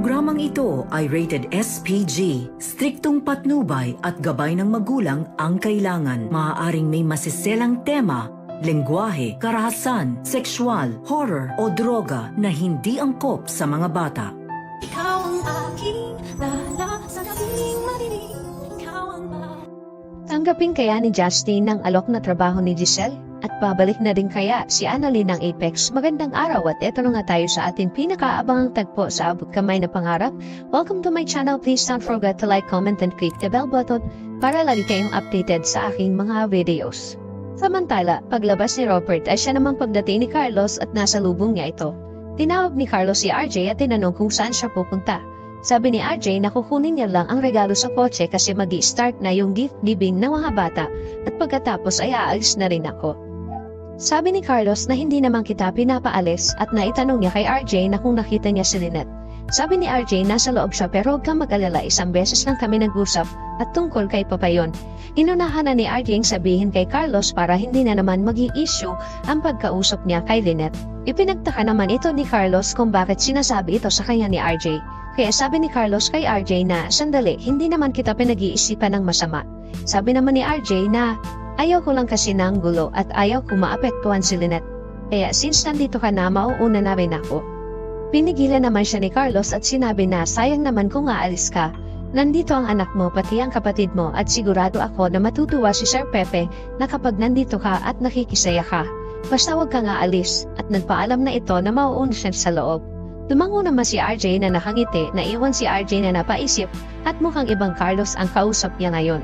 programang ito ay rated SPG. Striktong patnubay at gabay ng magulang ang kailangan. Maaaring may masiselang tema, lengguwahe, karahasan, sexual, horror o droga na hindi angkop sa mga bata. Ikaw ang aking dala sa gabing madilim. Ikaw ang Tanggapin kaya ni Justin ang alok na trabaho ni Giselle? At pabalik na rin kaya si Annalyn ng Apex? Magandang araw at eto na nga tayo sa ating pinakaabangang tagpo sa abot kamay na pangarap. Welcome to my channel. Please don't forget to like, comment, and click the bell button para lagi kayong updated sa aking mga videos. Samantala, paglabas ni Robert ay siya namang pagdating ni Carlos at nasa lubong niya ito. Tinawag ni Carlos si RJ at tinanong kung saan siya pupunta. Sabi ni RJ na kukunin niya lang ang regalo sa kotse kasi magi-start na yung gift giving ng mga bata at pagkatapos ay aalis na rin ako. Sabi ni Carlos na hindi naman kita pinapaalis at naitanong niya kay RJ na kung nakita niya si Lynette. Sabi ni RJ nasa loob siya pero huwag kang mag-alala, isang beses lang kami nag-usap at tungkol kay Papayon. Inunahan na ni RJ ang sabihin kay Carlos para hindi na naman mag-i-issue ang pagkausap niya kay Lynette. Ipinagtaka naman ito ni Carlos kung bakit sinasabi ito sa kanya ni RJ. Kaya sabi ni Carlos kay RJ na, sandali, hindi naman kita pinag-iisipan ng masama. Sabi naman ni RJ na, ayaw ko lang kasi ng gulo at ayaw ko maapektuhan si Lynette. Kaya since nandito ka na, mauuna na rin ako. Pinigilan naman siya ni Carlos at sinabi na sayang naman kung aalis ka. Nandito ang anak mo pati ang kapatid mo at sigurado ako na matutuwa si Sir Pepe na kapag nandito ka at nakikisaya ka. Basta huwag kang aalis at nagpaalam na ito na mauuna siya sa loob. Tumango naman si RJ na nakangiti, naiwan si RJ na napaisip at mukhang ibang Carlos ang kausap niya ngayon.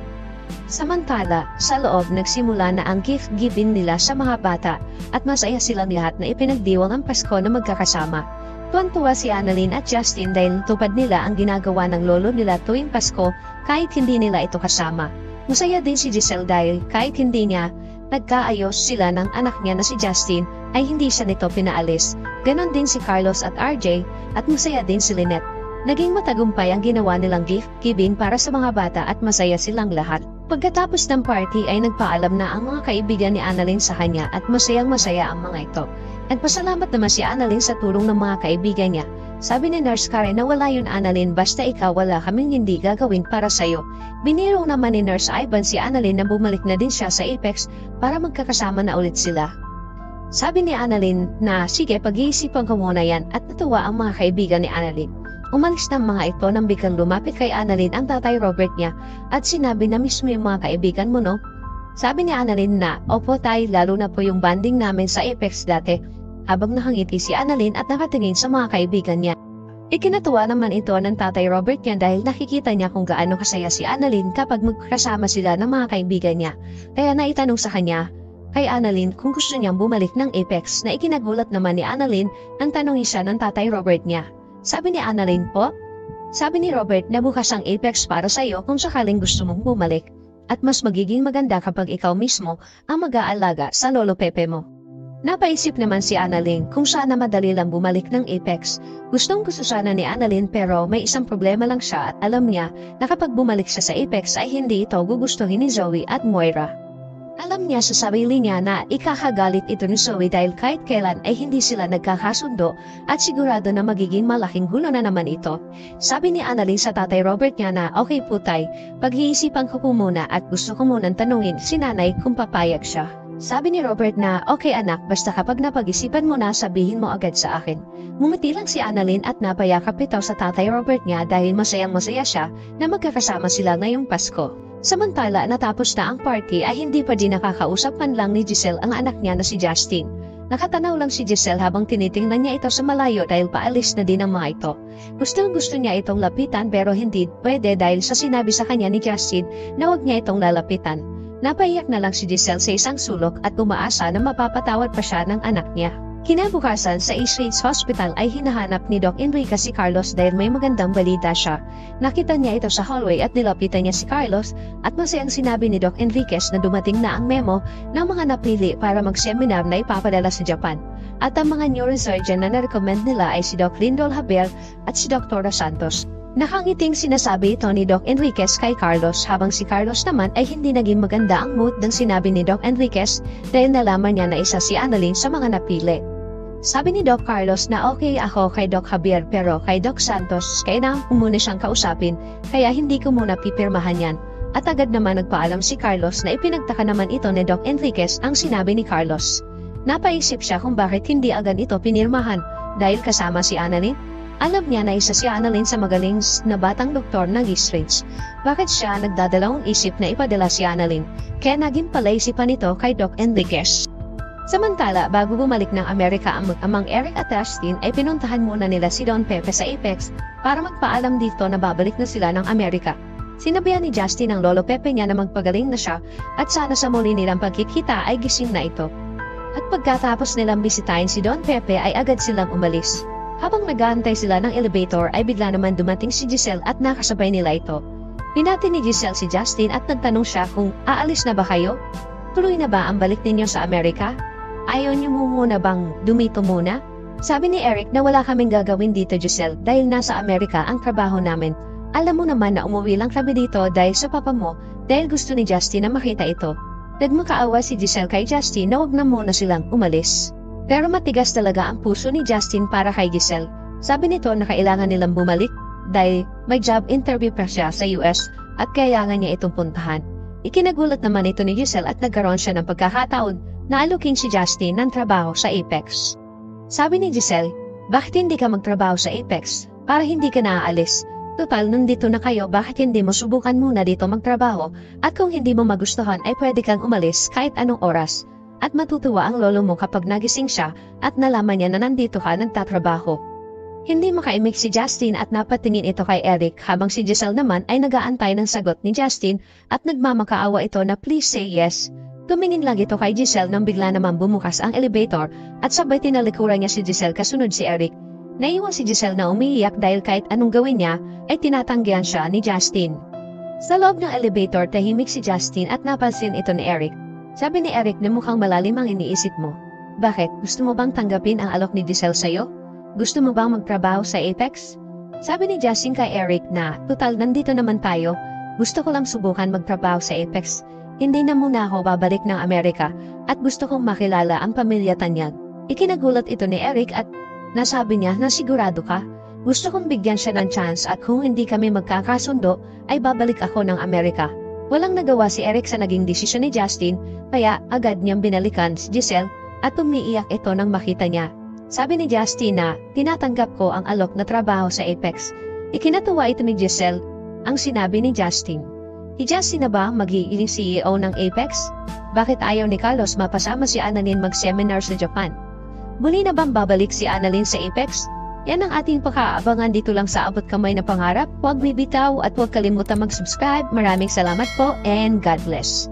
Samantala, sa loob nagsimula na ang gift giving nila sa mga bata at masaya silang lahat na ipinagdiwang ang Pasko na magkakasama. Tuwan-tuwa si Annalyn at Justin dahil tupad nila ang ginagawa ng lolo nila tuwing Pasko kahit hindi nila ito kasama. Masaya din si Giselle dahil kahit hindi niya nagkaayos sila ng anak niya na si Justin ay hindi siya nito pinaalis. Ganon din si Carlos at RJ at masaya din si Lynette. Naging matagumpay ang ginawa nilang gift giving para sa mga bata at masaya silang lahat. Pagkatapos ng party ay nagpaalam na ang mga kaibigan ni Annalyn sa kanya at masayang-masaya ang mga ito. Nagpasalamat naman si Annalyn sa tulong ng mga kaibigan niya. Sabi ni Nurse Karen na wala yun Annalyn, basta ikaw wala kaming hindi gagawin para sa'yo. Biniro naman ni Nurse Ivan si Annalyn na bumalik na din siya sa Apex para magkakasama na ulit sila. Sabi ni Annalyn na sige pag-iisipan ko muna yan at natuwa ang mga kaibigan ni Annalyn. Umalis ng mga ito nang biglang lumapit kay Annalyn ang tatay Robert niya at sinabi na mismo yung mga kaibigan mo no? Sabi ni Annalyn na opo tay, lalo na po yung banding namin sa Apex dati. Habang nakangiti si Annalyn at nakatingin sa mga kaibigan niya. Ikinatuwa naman ito ng tatay Robert niya dahil nakikita niya kung gaano kasaya si Annalyn kapag magkasama sila ng mga kaibigan niya. Kaya naitanong sa kanya kay Annalyn kung gusto niyang bumalik ng Apex na ikinagulat naman ni Annalyn nang tanongin siya ng tatay Robert niya. Sabi ni Annalyn po, sabi ni Robert na bukas ang Apex para sa iyo kung sakaling gusto mong bumalik at mas magiging maganda kapag ikaw mismo ang mag-aalaga sa lolo Pepe mo. Napaisip naman si Annalyn kung sana madali lang bumalik ng Apex. Gustong-gusto sana ni Annalyn pero may isang problema lang siya at alam niya na kapag bumalik siya sa Apex ay hindi ito gugustuhin ni Zoe at Moira. Alam niya sa sarili niya na ikakagalit ito ni Zoe dahil kahit kailan ay hindi sila nagkakasundo at sigurado na magiging malaking gulo na naman ito. Sabi ni Annalyn sa tatay Robert niya na okay po tay, pag-iisipan ko po muna at gusto ko munang tanungin si nanay kung papayag siya. Sabi ni Robert na, okay anak, basta kapag napag-isipan mo na sabihin mo agad sa akin. Ngumiti lang si Annalyn at napayakap ito sa tatay Robert niya dahil masayang-masaya siya na magkakasama sila ngayong Pasko. Samantala natapos na ang party ay hindi pa din nakakausap man lang ni Giselle ang anak niya na si Justin. Nakatanaw lang si Giselle habang tinitingnan niya ito sa malayo dahil paalis na din ang mga ito. Gustong-gusto niya itong lapitan pero hindi pwede dahil sa sinabi sa kanya ni Justin na huwag niya itong lalapitan. Napaiyak na lang si Giselle sa isang sulok at umaasa na mapapatawad pa siya ng anak niya. Kinabukasan sa East Ridge Hospital ay hinahanap ni Doc Enrique si Carlos dahil may magandang balita siya. Nakita niya ito sa hallway at nilapitan niya si Carlos at masayang sinabi ni Doc Enriquez na dumating na ang memo ng mga napili para mag-seminar na ipapadala sa Japan. At ang mga neurosurgeon na na-recommend nila ay si Doc Lindol Haber at si Dr. Santos. Nakangiting sinasabi ito ni Doc Enriquez kay Carlos habang si Carlos naman ay hindi naging maganda ang mood ng sinabi ni Doc Enriquez dahil nalaman niya na isa si Annalyn sa mga napili. Sabi ni Doc Carlos na okay ako kay Doc Javier pero kay Doc Santos kailangan ko muna siyang kausapin kaya hindi ko muna pipirmahan yan. At agad naman nagpaalam si Carlos na ipinagtaka naman ito ni Doc Enriquez ang sinabi ni Carlos. Napaisip siya kung bakit hindi agad ito pinirmahan dahil kasama si Annalyn. Alam niya na isa si Annalyn sa magaling na batang doktor ng East Ridge. Bakit siya nagdadalawang isip na ipadala si Annalyn? Kaya naging palaisipan ito kay Doc Enriquez. Samantala, bago bumalik ng Amerika ang mag-amang Eric at Justin ay pinuntahan muna nila si Don Pepe sa Apex para magpaalam dito na babalik na sila ng Amerika. Sinabihan ni Justin ang lolo Pepe niya na magpagaling na siya at sana sa muli nilang pagkikita ay gising na ito. At pagkatapos nilang bisitahin si Don Pepe ay agad silang umalis. Habang nag-aantay sila ng elevator ay bigla naman dumating si Giselle at nakasabay nila ito. Pinati ni Giselle si Justin at nagtanong siya kung aalis na ba kayo? Tuloy na ba ang balik ninyo sa Amerika? Ayaw niyo muna bang dumito muna? Sabi ni Eric na wala kaming gagawin dito Giselle dahil nasa Amerika ang trabaho namin. Alam mo naman na umuwi lang kami dito dahil sa papa mo dahil gusto ni Justin na makita ito. Nagmakaawa si Giselle kay Justin na wag na muna silang umalis. Pero matigas talaga ang puso ni Justin para kay Giselle. Sabi nito na kailangan nilang bumalik dahil may job interview pa siya sa US at kailangan niya itong puntahan. Ikinagulat naman ito ni Giselle at nagkaroon siya ng pagkakataon na alukin si Justin ng trabaho sa Apex. Sabi ni Giselle, bakit hindi ka magtrabaho sa Apex para hindi ka naaalis? Total, nandito na kayo, bakit hindi mo subukan muna dito magtrabaho at kung hindi mo magustuhan ay pwede kang umalis kahit anong oras. At matutuwa ang lolo mo kapag nagising siya at nalaman niya na nandito ka nagtatrabaho. Hindi makaimik si Justin at napatingin ito kay Eric habang si Giselle naman ay nag-aantay ng sagot ni Justin at nagmamakaawa ito na please say yes. Tumingin lang ito kay Giselle nang bigla naman bumukas ang elevator at sabay tinalikuran niya si Giselle kasunod si Eric. Naiwan si Giselle na umiiyak dahil kahit anong gawin niya ay tinatanggihan siya ni Justin. Sa loob ng elevator tahimik si Justin at napansin ito ni Eric. Sabi ni Eric na mukhang malalim ang iniisip mo. Bakit? Gusto mo bang tanggapin ang alok ni Giselle sa'yo? Gusto mo bang magtrabaho sa Apex? Sabi ni Justin kay Eric na total nandito naman tayo. Gusto ko lang subukan magtrabaho sa Apex. Hindi na muna ako babalik ng Amerika at gusto kong makilala ang pamilya Tanyag. Ikinagulat ito ni Eric at nasabi niya na sigurado ka. Gusto kong bigyan siya ng chance at kung hindi kami magkakasundo ay babalik ako ng Amerika. Walang nagawa si Eric sa naging desisyon ni Justin kaya agad niyang binalikan si Giselle at umiiyak ito nang makita niya. Sabi ni Justin na tinatanggap ko ang alok na trabaho sa Apex. Ikinatuwa ito ni Giselle ang sinabi ni Justin. Si Justin na ba magiging CEO ng Apex? Bakit ayaw ni Carlos mapasama si Annalyn mag-seminar sa Japan? Muli na bang babalik si Annalyn sa Apex? Yan ang ating pakaabangan dito lang sa Abot Kamay na Pangarap. Huwag bibitaw at huwag kalimutan mag-subscribe. Maraming salamat po and God bless.